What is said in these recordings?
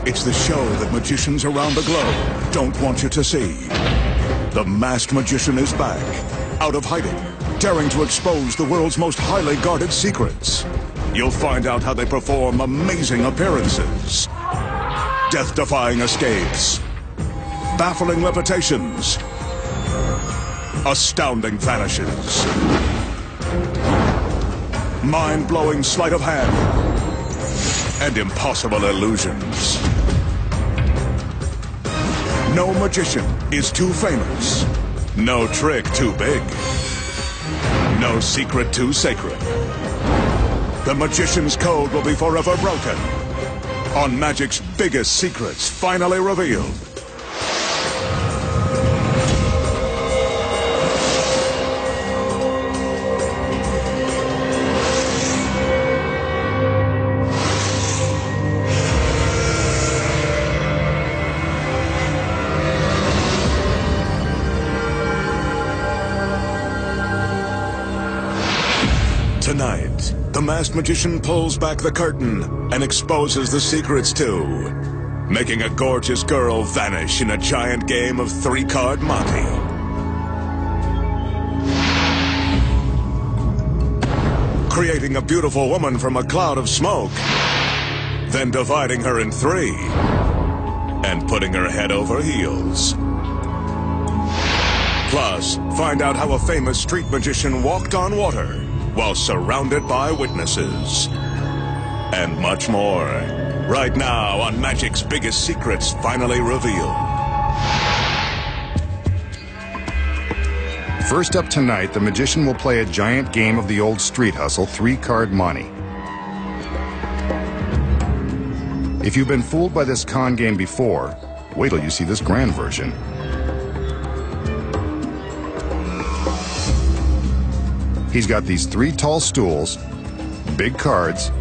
It's the show that magicians around the globe don't want you to see. The masked magician is back, out of hiding, daring to expose the world's most highly guarded secrets. You'll find out how they perform amazing appearances, death-defying escapes, baffling levitations, astounding vanishes, mind-blowing sleight of hand, and impossible illusions. No magician is too famous. No trick too big. No secret too sacred. The magician's code will be forever broken on magic's biggest secrets finally revealed. Tonight, the masked magician pulls back the curtain and exposes the secrets too, making a gorgeous girl vanish in a giant game of three-card Monte. Creating a beautiful woman from a cloud of smoke, then dividing her in three and putting her head over heels. Plus, find out how a famous street magician walked on water while surrounded by witnesses. And much more. Right now on Magic's Biggest Secrets Finally Revealed. First up tonight, the magician will play a giant game of the old street hustle, three-card Monte. If you've been fooled by this con game before, wait till you see this grand version. He's got these three tall stools, big cards,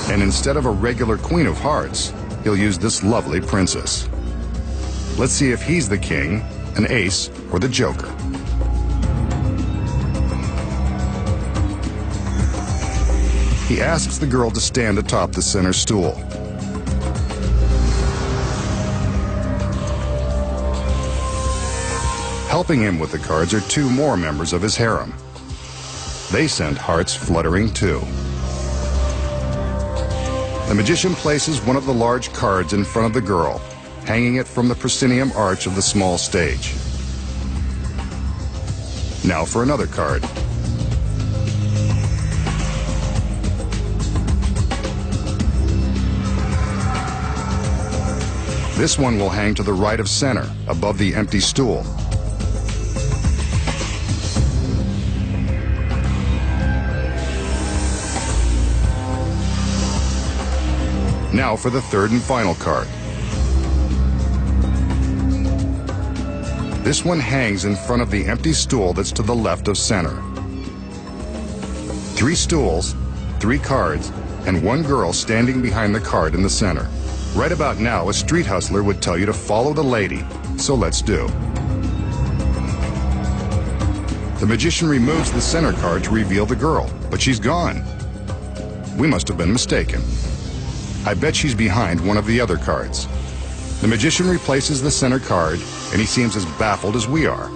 and instead of a regular queen of hearts, he'll use this lovely princess. Let's see if he's the king, an ace, or the joker. He asks the girl to stand atop the center stool. Helping him with the cards are two more members of his harem. They send hearts fluttering too. The magician places one of the large cards in front of the girl, hanging it from the proscenium arch of the small stage. Now for another card. This one will hang to the right of center, above the empty stool. Now for the third and final card. This one hangs in front of the empty stool that's to the left of center. Three stools, three cards, and one girl standing behind the card in the center. Right about now, a street hustler would tell you to follow the lady, so let's do. The magician removes the center card to reveal the girl, but she's gone. We must have been mistaken. I bet she's behind one of the other cards. The magician replaces the center card, and he seems as baffled as we are.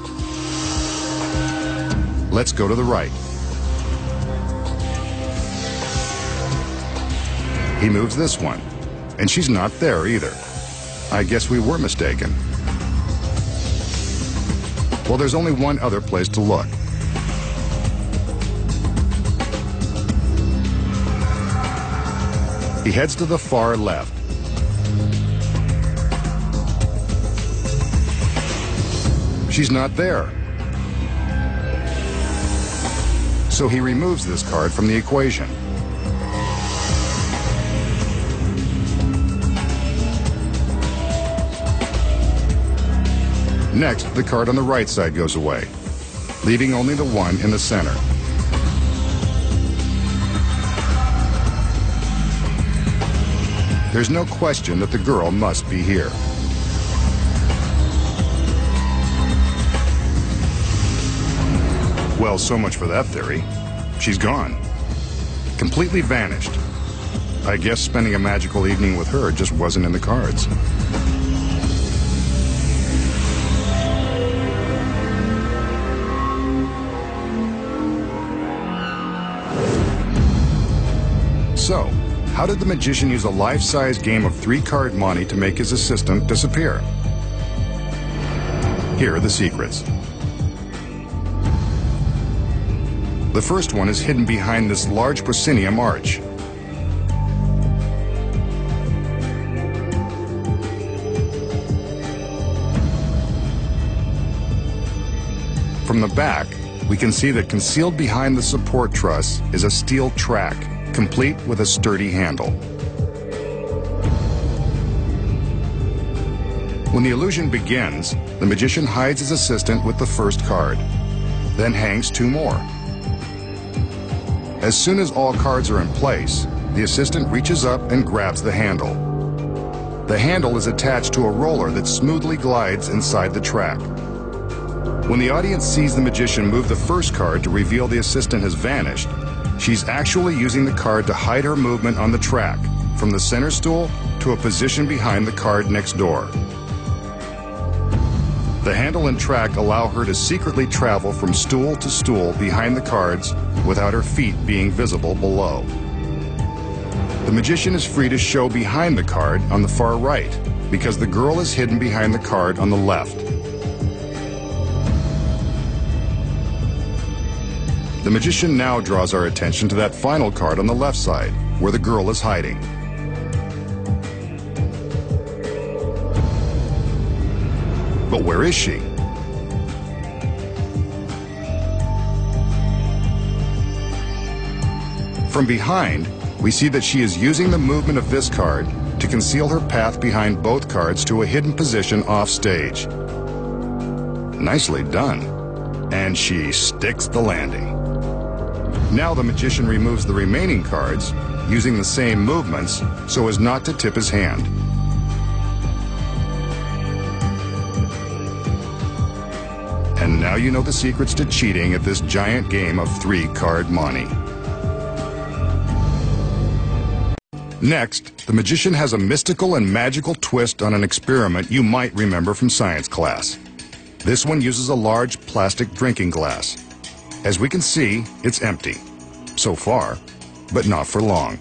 Let's go to the right. He moves this one, and she's not there either. I guess we were mistaken. Well, there's only one other place to look. He heads to the far left. She's not there. So he removes this card from the equation. Next, the card on the right side goes away, leaving only the one in the center. There's no question that the girl must be here. Well, so much for that theory. She's gone. Completely vanished. I guess spending a magical evening with her just wasn't in the cards. So, how did the magician use a life-size game of 3-card monte to make his assistant disappear? Here are the secrets. The first one is hidden behind this large proscenium arch. From the back, we can see that concealed behind the support truss is a steel track, complete with a sturdy handle. When the illusion begins, the magician hides his assistant with the first card, then hangs 2 more. As soon as all cards are in place, the assistant reaches up and grabs the handle. The handle is attached to a roller that smoothly glides inside the track. When the audience sees the magician move the first card to reveal the assistant has vanished, she's actually using the card to hide her movement on the track, from the center stool to a position behind the card next door. The handle and track allow her to secretly travel from stool to stool behind the cards without her feet being visible below. The magician is free to show behind the card on the far right, because the girl is hidden behind the card on the left. The magician now draws our attention to that final card on the left side, where the girl is hiding. But where is she? From behind, we see that she is using the movement of this card to conceal her path behind both cards to a hidden position off stage. Nicely done. And she sticks the landing. Now the magician removes the remaining cards, using the same movements so as not to tip his hand. And now you know the secrets to cheating at this giant game of 3-card monte. Next, the magician has a mystical and magical twist on an experiment you might remember from science class. This one uses a large plastic drinking glass. As we can see, it's empty. So far, but not for long.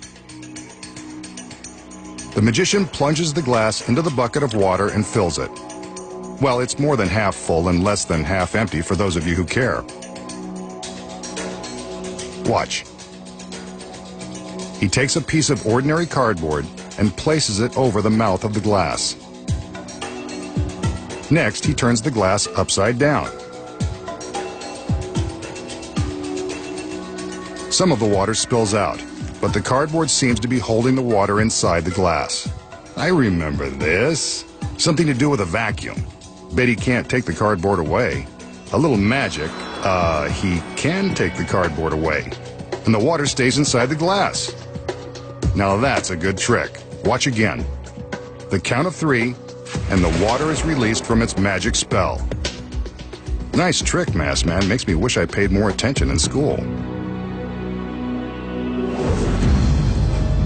The magician plunges the glass into the bucket of water and fills it. Well, it's more than half full and less than half empty for those of you who care. Watch. He takes a piece of ordinary cardboard and places it over the mouth of the glass. Next, he turns the glass upside down. Some of the water spills out, but the cardboard seems to be holding the water inside the glass. I remember this. Something to do with a vacuum. Bet he can't take the cardboard away. A little magic, he can take the cardboard away. And the water stays inside the glass. Now that's a good trick. Watch again. The count of 3, and the water is released from its magic spell. Nice trick, Masked Man. Makes me wish I paid more attention in school.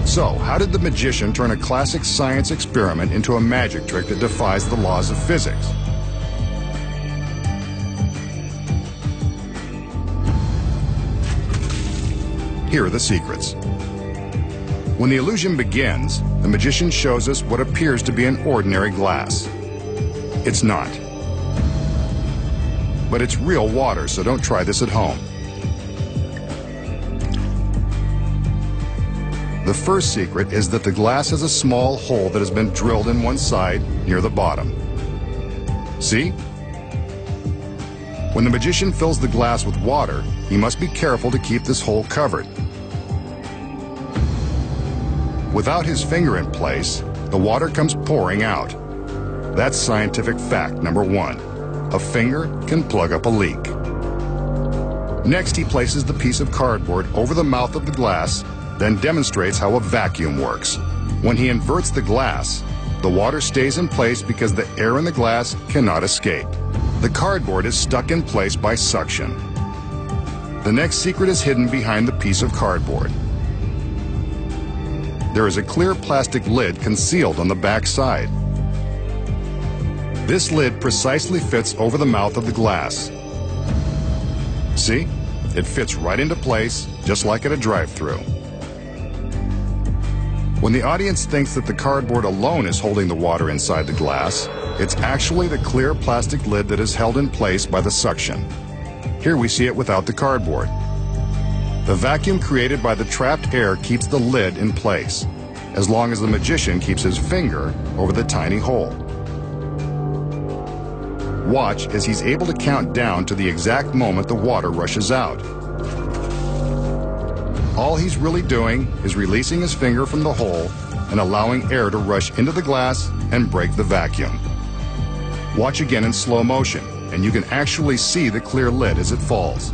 So, how did the magician turn a classic science experiment into a magic trick that defies the laws of physics? Here are the secrets. When the illusion begins, the magician shows us what appears to be an ordinary glass. It's not. But it's real water, so don't try this at home. The first secret is that the glass has a small hole that has been drilled in one side near the bottom. See? When the magician fills the glass with water, he must be careful to keep this hole covered. Without his finger in place, the water comes pouring out. That's scientific fact number 1. A finger can plug up a leak. Next, he places the piece of cardboard over the mouth of the glass, then demonstrates how a vacuum works. When he inverts the glass, the water stays in place because the air in the glass cannot escape. The cardboard is stuck in place by suction. The next secret is hidden behind the piece of cardboard. there is a clear plastic lid concealed on the back side. This lid precisely fits over the mouth of the glass. See? It fits right into place, just like at a drive-thru. When the audience thinks that the cardboard alone is holding the water inside the glass, it's actually the clear plastic lid that is held in place by the suction. Here we see it without the cardboard. The vacuum created by the trapped air keeps the lid in place, as long as the magician keeps his finger over the tiny hole. Watch as he's able to count down to the exact moment the water rushes out. All he's really doing is releasing his finger from the hole and allowing air to rush into the glass and break the vacuum. Watch again in slow motion, and you can actually see the clear lid as it falls.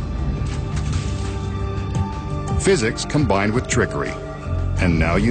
Physics combined with trickery. And now you